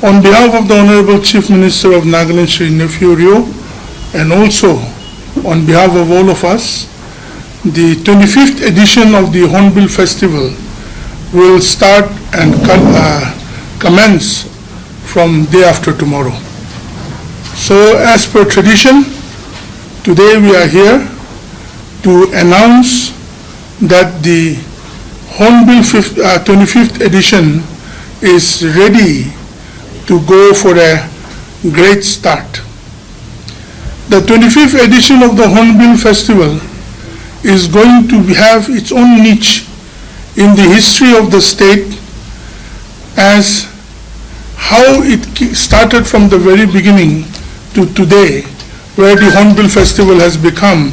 On behalf of the Honorable Chief Minister of Nagaland, Shri Neiphiu, and also on behalf of all of us, the 25th edition of the Hornbill Festival will start and commence from day after tomorrow. So as per tradition, today we are here to announce that the Hornbill 25th edition is ready to go for a great start. The 25th edition of the Hornbill Festival is going to have its own niche in the history of the state, as how it started from the very beginning to today, where the Hornbill Festival has become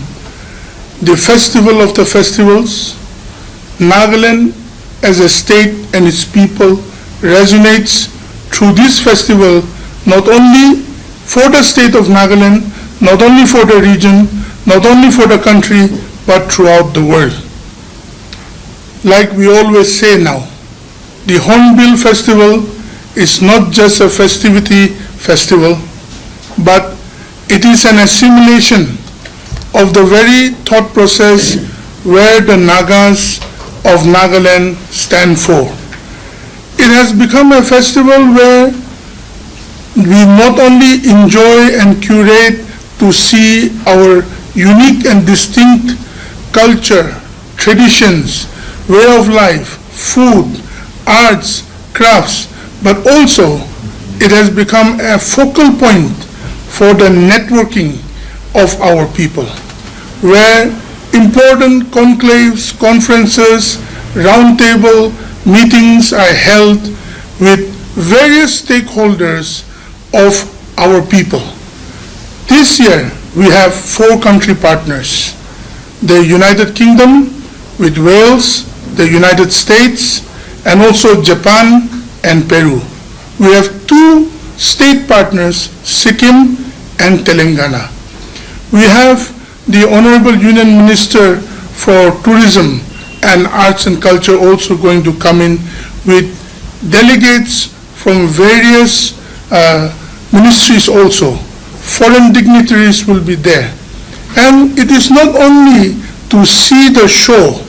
the festival of the festivals. Nagaland as a state and its people resonates through this festival, not only for the state of Nagaland, not only for the region, not only for the country, but throughout the world. Like we always say now, the Hornbill Festival is not just a festival, but it is an assimilation of the very thought process where the Nagas of Nagaland stand for. It has become a festival where we not only enjoy and curate to see our unique and distinct culture, traditions, way of life, food, arts, crafts, but also it has become a focal point for the networking of our people, where important conclaves, conferences, roundtable meetings are held with various stakeholders of our people. This year we have 4 country partners: the United Kingdom with Wales, the United States, and also Japan and Peru. We have 2 state partners, Sikkim and Telangana. We have the Honorable Union Minister for Tourism and Arts and Culture also going to come in with delegates from various ministries also. Foreign dignitaries will be there. And it is not only to see the show,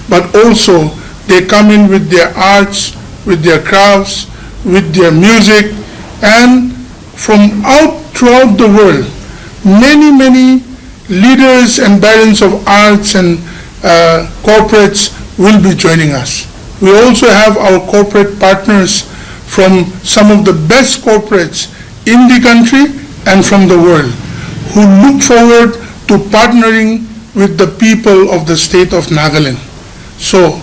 but also they come in with their arts, with their crafts, with their music, and from throughout the world, many leaders and barons of arts and corporates will be joining us. We also have our corporate partners from some of the best corporates in the country and from the world, who look forward to partnering with the people of the state of Nagaland. So,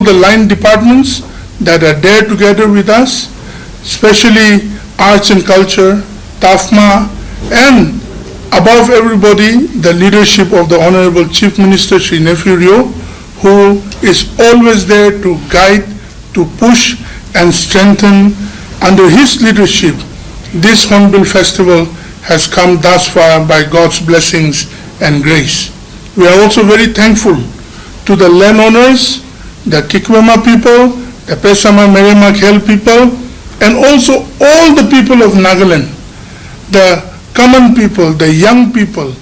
the line departments that are there together with us, especially arts and culture, TaFMA, and above everybody, the leadership of the Honorable Chief Minister Shri Neiphiu, who is always there to guide, to push and strengthen. Under his leadership, this Hornbill Festival has come thus far by God's blessings and grace. We are also very thankful to the landowners, the Khma people, the Pesama Merema Khel people, and also all the people of Nagaland, the common people, the young people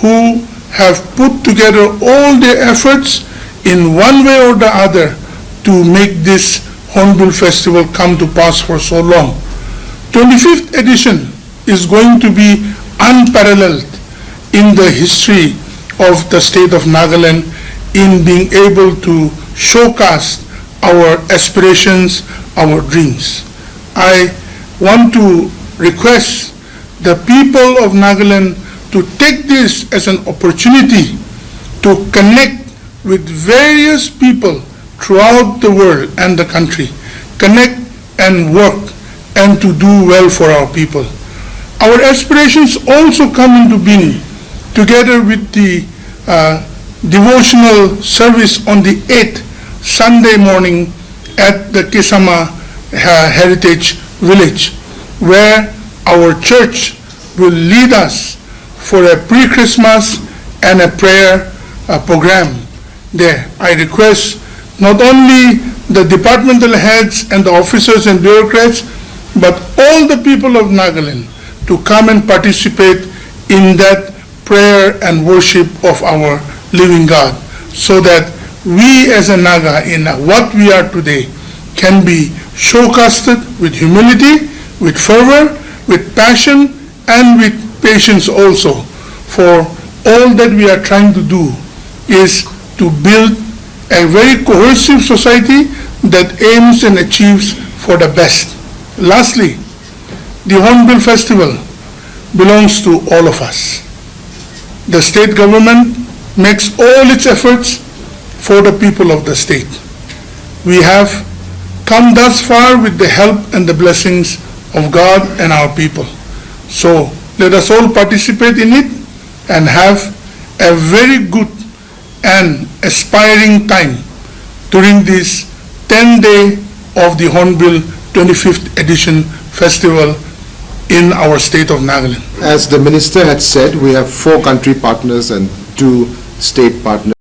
who have put together all their efforts in one way or the other to make this Hornbill Festival come to pass for so long. 25th edition is going to be unparalleled in the history of the state of Nagaland in being able to showcase our aspirations, our dreams. I want to request the people of Nagaland to take this as an opportunity to connect with various people throughout the world and the country, connect and work and to do well for our people. Our aspirations also come into being together with the devotional service on the 8th Sunday morning at the Naga Heritage Village, where our church will lead us for a pre-Christmas and a prayer program there. I request not only the departmental heads and the officers and bureaucrats, but all the people of Nagaland to come and participate in that prayer and worship of our living God, so that we as a Naga, in what we are today, can be showcasted with humility, with fervor, with passion, and with patience also. For all that we are trying to do is to build a very cohesive society that aims and achieves for the best. Lastly, the Hornbill Festival belongs to all of us. The state government makes all its efforts for the people of the state. We have come thus far with the help and the blessings of God and our people. So let us all participate in it and have a very good and aspiring time during this 10-day of the Hornbill 25th edition festival in our state of Nagaland. As the minister had said, we have 4 country partners and 2 state partners.